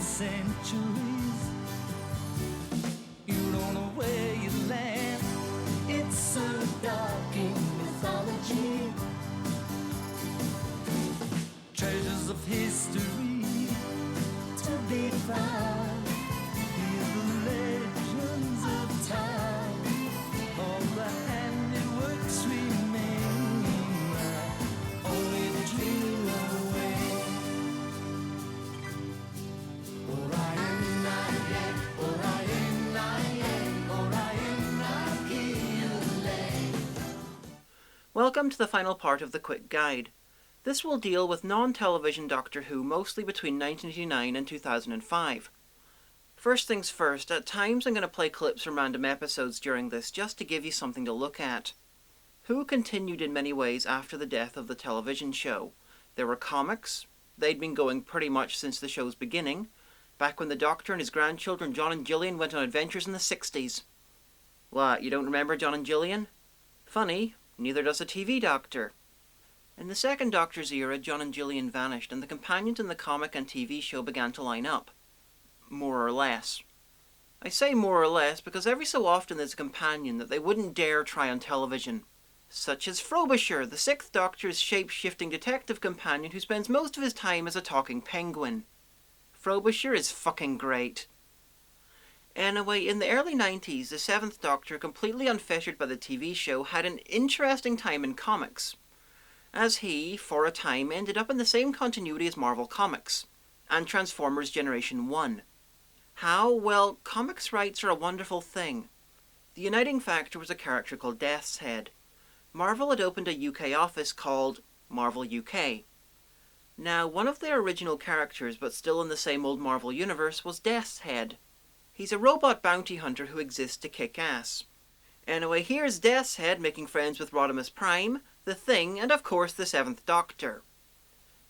centuries. You don't know where you land. It's so dark in mythology. Treasures of history to be found. Hear the legends of time. All the handiworks remain. Only the dream away. Welcome to the final part of the quick guide. This will deal with non-television Doctor Who mostly between 1989 and 2005. First things first, at times I'm going to play clips from random episodes during this just to give you something to look at. Who continued in many ways after the death of the television show. There were comics. They'd been going pretty much since the show's beginning, back when the Doctor and his grandchildren John and Gillian went on adventures in the 60s. What, you don't remember John and Gillian? Funny, neither does the TV Doctor. In the second Doctor's era, John and Gillian vanished, and the companions in the comic and TV show began to line up. More or less. I say more or less because every so often there's a companion that they wouldn't dare try on television. Such as Frobisher, the sixth Doctor's shape-shifting detective companion who spends most of his time as a talking penguin. Frobisher is fucking great. Anyway, in the early 90s, the seventh Doctor, completely unfettered by the TV show, had an interesting time in comics, as he, for a time, ended up in the same continuity as Marvel Comics and Transformers Generation 1. How? Well, comics rights are a wonderful thing. The uniting factor was a character called Death's Head. Marvel had opened a UK office called Marvel UK. Now, one of their original characters, but still in the same old Marvel universe, was Death's Head. He's a robot bounty hunter who exists to kick ass. Anyway, here's Death's Head making friends with Rodimus Prime, the Thing, and of course the seventh Doctor.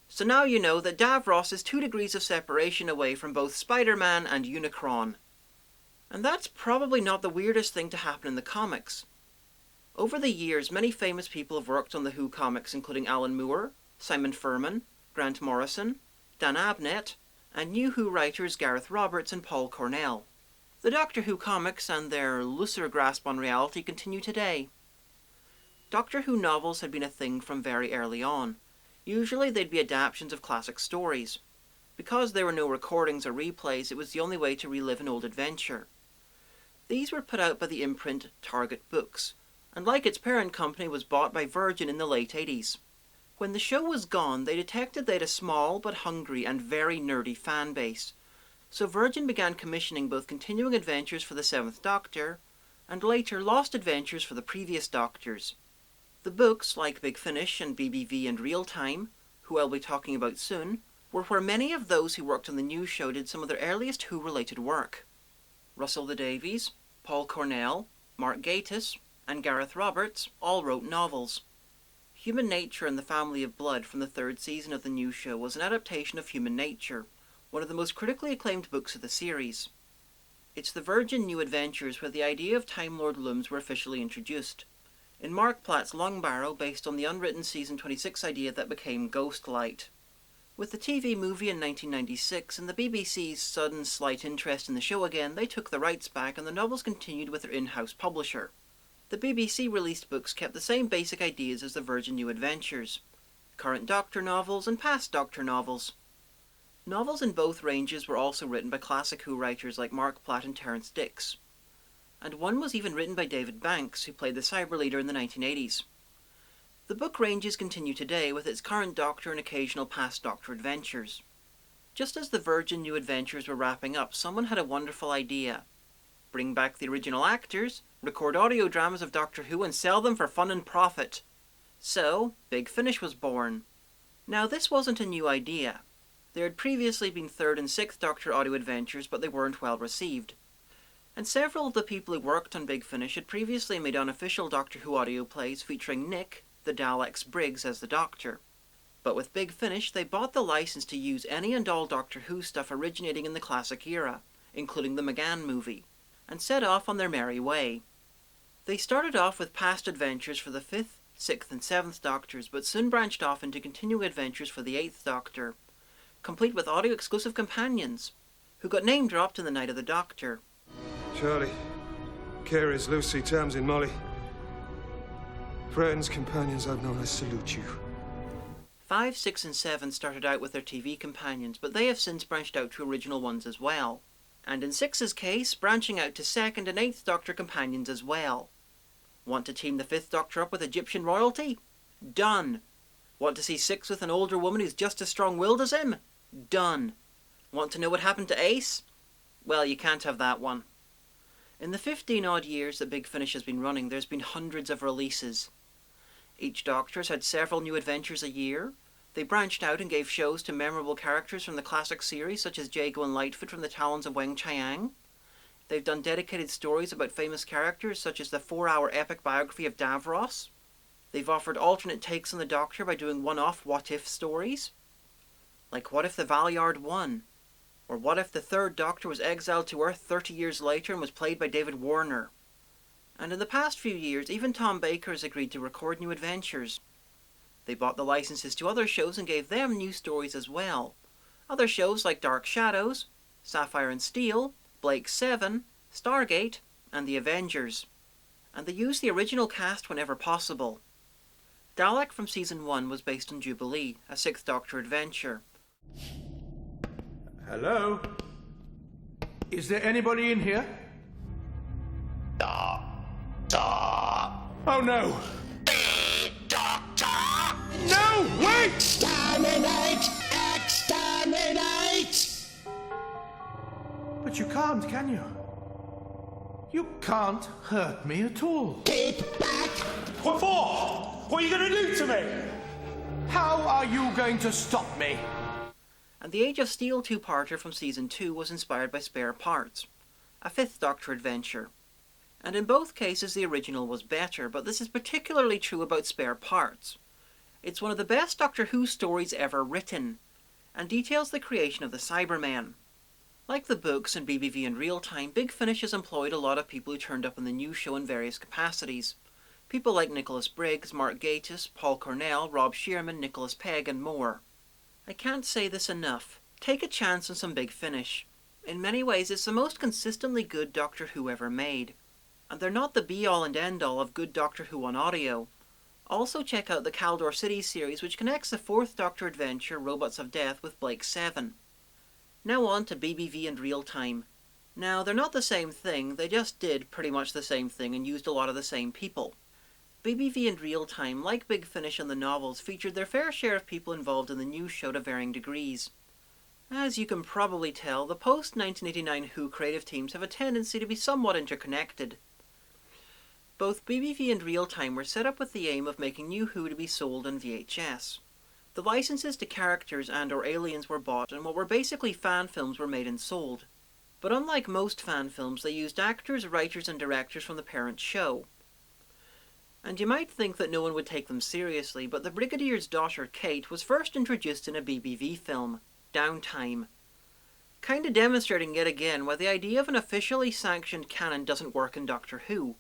So now you know that Davros is 2 degrees of separation away from both Spider-Man and Unicron. And that's probably not the weirdest thing to happen in the comics. Over the years, many famous people have worked on the Who comics, including Alan Moore, Simon Furman, Grant Morrison, Dan Abnett, and new Who writers Gareth Roberts and Paul Cornell. The Doctor Who comics and their looser grasp on reality continue today. Doctor Who novels had been a thing from very early on. Usually they'd be adaptations of classic stories. Because there were no recordings or replays, it was the only way to relive an old adventure. These were put out by the imprint Target Books, and like its parent company was bought by Virgin in the late 80s. When the show was gone, they detected they had a small but hungry and very nerdy fan base, so Virgin began commissioning both continuing adventures for the seventh Doctor, and later lost adventures for the previous Doctors. The books, like Big Finish and BBV and Real Time, who I'll be talking about soon, were where many of those who worked on the new show did some of their earliest Who-related work. Russell the Davies, Paul Cornell, Mark Gatiss, and Gareth Roberts all wrote novels. Human Nature and the Family of Blood from the 3rd season of the new show was an adaptation of Human Nature, one of the most critically acclaimed books of the series. It's the Virgin New Adventures where the idea of Time Lord looms were officially introduced. In Mark Platt's Long Barrow, based on the unwritten Season 26 idea that became Ghostlight. With the TV movie in 1996 and the BBC's sudden slight interest in the show again, they took the rights back and the novels continued with their in-house publisher. The BBC released books kept the same basic ideas as the Virgin New Adventures. Current Doctor novels and past Doctor novels. Novels in both ranges were also written by classic Who writers like Mark Platt and Terrance Dicks. And one was even written by David Banks, who played the Cyber Leader in the 1980s. The book ranges continue today with its current Doctor and occasional past Doctor adventures. Just as the Virgin New Adventures were wrapping up, someone had a wonderful idea. Bring back the original actors, record audio dramas of Doctor Who and sell them for fun and profit. So, Big Finish was born. Now this wasn't a new idea. There had previously been 3rd and 6th Doctor audio adventures, but they weren't well received. And several of the people who worked on Big Finish had previously made unofficial Doctor Who audio plays featuring Nick, the Daleks Briggs, as the Doctor. But with Big Finish, they bought the license to use any and all Doctor Who stuff originating in the classic era, including the McGann movie, and set off on their merry way. They started off with past adventures for the 5th, 6th and 7th Doctors, but soon branched off into continuing adventures for the 8th Doctor, complete with audio-exclusive companions. who got name-dropped in The Night of the Doctor. Charlie, Carers, Lucy, Tamsin, Molly. Friends, companions I've known, I salute you. 5, 6 and 7 started out with their TV companions, but they have since branched out to original ones as well. And in 6's case, branching out to 2nd and 8th Doctor companions as well. Want to team the 5th Doctor up with Egyptian royalty? Done. Want to see 6 with an older woman who's just as strong-willed as him? Done. Want to know what happened to Ace? Well, you can't have that one. In the 15-odd years that Big Finish has been running, there's been hundreds of releases. Each Doctor's had several new adventures a year. They branched out and gave shows to memorable characters from the classic series, such as Jago and Lightfoot from the Talons of Weng Chiang. They've done dedicated stories about famous characters, such as the 4-hour epic biography of Davros. They've offered alternate takes on the Doctor by doing one-off what-if stories. Like, what if the Valeyard won? Or what if the 3rd Doctor was exiled to Earth 30 years later and was played by David Warner? And in the past few years, even Tom Baker has agreed to record new adventures. They bought the licenses to other shows and gave them new stories as well. Other shows like Dark Shadows, Sapphire and Steel, Blake 7, Stargate, and The Avengers. And they used the original cast whenever possible. Dalek from Season 1 was based on Jubilee, a 6th Doctor adventure. Hello? Is there anybody in here? Oh no! Doctor! No! Wait! Exterminate! Exterminate! But you can't, can you? You can't hurt me at all. Keep back! What for? What are you going to do to me? How are you going to stop me? And the Age of Steel 2-parter from Season 2 was inspired by Spare Parts, a 5th Doctor adventure. And in both cases the original was better, but this is particularly true about Spare Parts. It's one of the best Doctor Who stories ever written, and details the creation of the Cybermen. Like the books and BBV in real time, Big Finish has employed a lot of people who turned up in the new show in various capacities. People like Nicholas Briggs, Mark Gatiss, Paul Cornell, Rob Shearman, Nicholas Pegg, and more. I can't say this enough. Take a chance on some Big Finish. In many ways, it's the most consistently good Doctor Who ever made. And they're not the be-all and end-all of good Doctor Who on audio. Also check out the Caldor City series, which connects the 4th Doctor adventure, Robots of Death, with Blake 7. Now on to BBV and real time. Now, they're not the same thing, they just did pretty much the same thing and used a lot of the same people. BBV and real time, like Big Finish and the novels, featured their fair share of people involved in the new show to varying degrees. As you can probably tell, the post-1989 Who creative teams have a tendency to be somewhat interconnected. Both BBV and Real Time were set up with the aim of making New Who to be sold on VHS. The licenses to characters and/or aliens were bought, and what were basically fan films were made and sold. But unlike most fan films, they used actors, writers, and directors from the parent show. And you might think that no one would take them seriously, but the Brigadier's daughter, Kate, was first introduced in a BBV film, Downtime. Kinda demonstrating yet again why the idea of an officially sanctioned canon doesn't work in Doctor Who.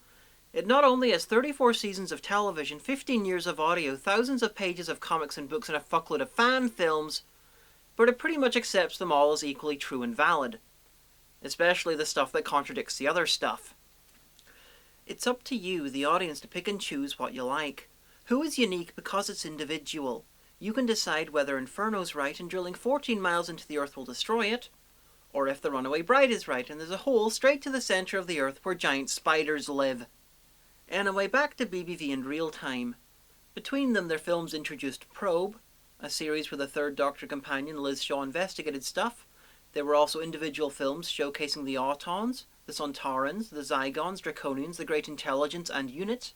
It not only has 34 seasons of television, 15 years of audio, thousands of pages of comics and books, and a fuckload of fan films, but it pretty much accepts them all as equally true and valid. Especially the stuff that contradicts the other stuff. It's up to you, the audience, to pick and choose what you like. Who is unique because it's individual. You can decide whether Inferno's right and drilling 14 miles into the Earth will destroy it, or if the Runaway Bride is right and there's a hole straight to the centre of the Earth where giant spiders live. Anyway, back to BBV and Real Time. Between them, their films introduced Probe, a series where the 3rd Doctor companion Liz Shaw investigated stuff. There were also individual films showcasing the Autons, the Sontarans, the Zygons, Draconians, the Great Intelligence, and Unit.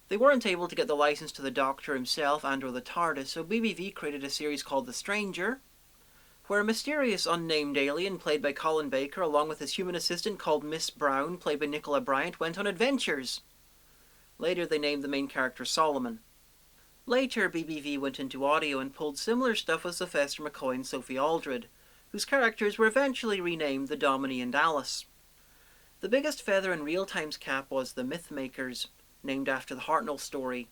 They weren't able to get the license to the Doctor himself and/or the TARDIS, so BBV created a series called The Stranger, where a mysterious unnamed alien played by Colin Baker, along with his human assistant called Miss Brown, played by Nicola Bryant, went on adventures. Later they named the main character Solomon. Later, BBV went into audio and pulled similar stuff with Sylvester McCoy and Sophie Aldred, whose characters were eventually renamed the Domini and Alice. The biggest feather in Real Time's cap was The Mythmakers, named after the Hartnell story.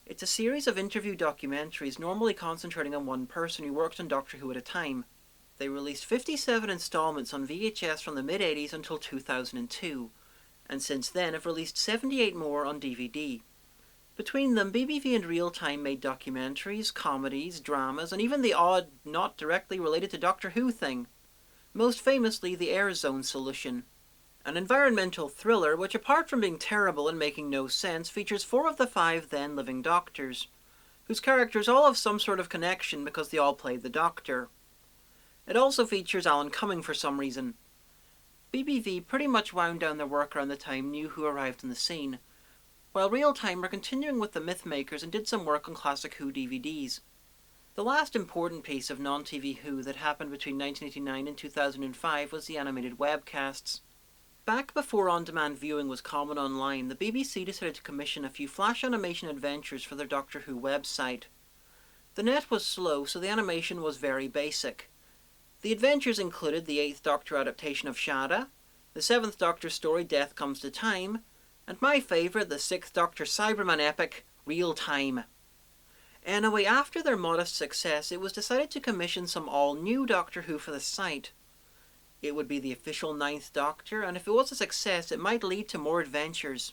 It's a series of interview documentaries normally concentrating on one person who worked on Doctor Who at a time. They released 57 installments on VHS from the mid-80s until 2002, and since then have released 78 more on DVD. Between them, BBV and Real Time made documentaries, comedies, dramas, and even the odd, not directly related to Doctor Who thing. Most famously, the Air Zone Solution, an environmental thriller which, apart from being terrible and making no sense, features 4 of the 5 then living Doctors, whose characters all have some sort of connection because they all played the Doctor. It also features Alan Cumming for some reason. BBV pretty much wound down their work around the time New Who arrived on the scene, while Real Time were continuing with the Mythmakers and did some work on classic Who DVDs. The last important piece of non-TV Who that happened between 1989 and 2005 was the animated Webcasts. Back before on-demand viewing was common online, the BBC decided to commission a few flash animation adventures for their Doctor Who website. The net was slow, so the animation was very basic. The adventures included the 8th Doctor adaptation of Shada, the 7th Doctor story Death Comes to Time, and my favourite, the 6th Doctor Cyberman epic, Real Time. Anyway, after their modest success, it was decided to commission some all-new Doctor Who for the site. It would be the official 9th Doctor, and if it was a success, it might lead to more adventures.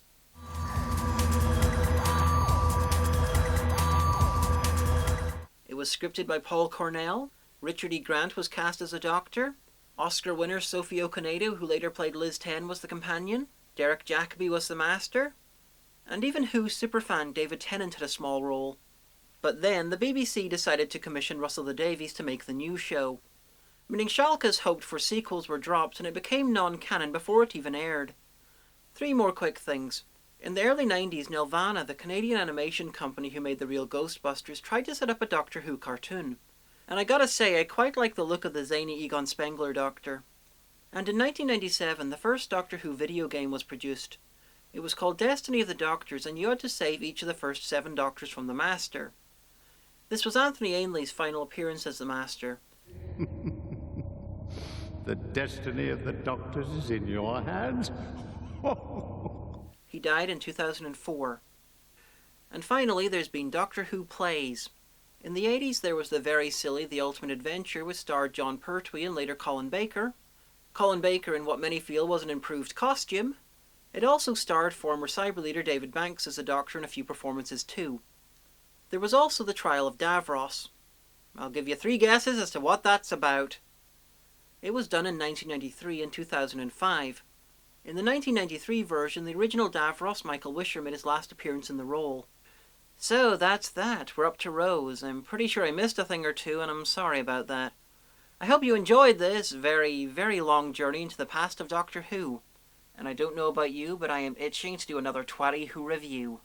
It was scripted by Paul Cornell. Richard E. Grant was cast as a Doctor. Oscar winner Sophie Okonedo, who later played Liz 10, was the companion. Derek Jacobi was the Master. And even Who superfan David Tennant had a small role. But then, the BBC decided to commission Russell T Davies to make the new show, meaning Schalke's hoped for sequels were dropped and it became non-canon before it even aired. 3 more quick things. In the early 90s, Nelvana, the Canadian animation company who made the real Ghostbusters, tried to set up a Doctor Who cartoon. And I gotta say, I quite like the look of the zany Egon Spengler Doctor. And in 1997, the first Doctor Who video game was produced. It was called Destiny of the Doctors, and you had to save each of the first 7 Doctors from the Master. This was Anthony Ainley's final appearance as the Master. The destiny of the Doctors is in your hands. He died in 2004. And finally, there's been Doctor Who plays. In the 80s, there was the very silly The Ultimate Adventure, which starred John Pertwee and later Colin Baker. Colin Baker in what many feel was an improved costume. It also starred former cyber leader David Banks as a Doctor in a few performances too. There was also The Trial of Davros. I'll give you 3 guesses as to what that's about. It was done in 1993 and 2005. In the 1993 version, the original Davros, Michael Wisher, made his last appearance in the role. So that's that. We're up to Rose. I'm pretty sure I missed a thing or two, and I'm sorry about that. I hope you enjoyed this very, very long journey into the past of Doctor Who. And I don't know about you, but I am itching to do another Twatty Who review.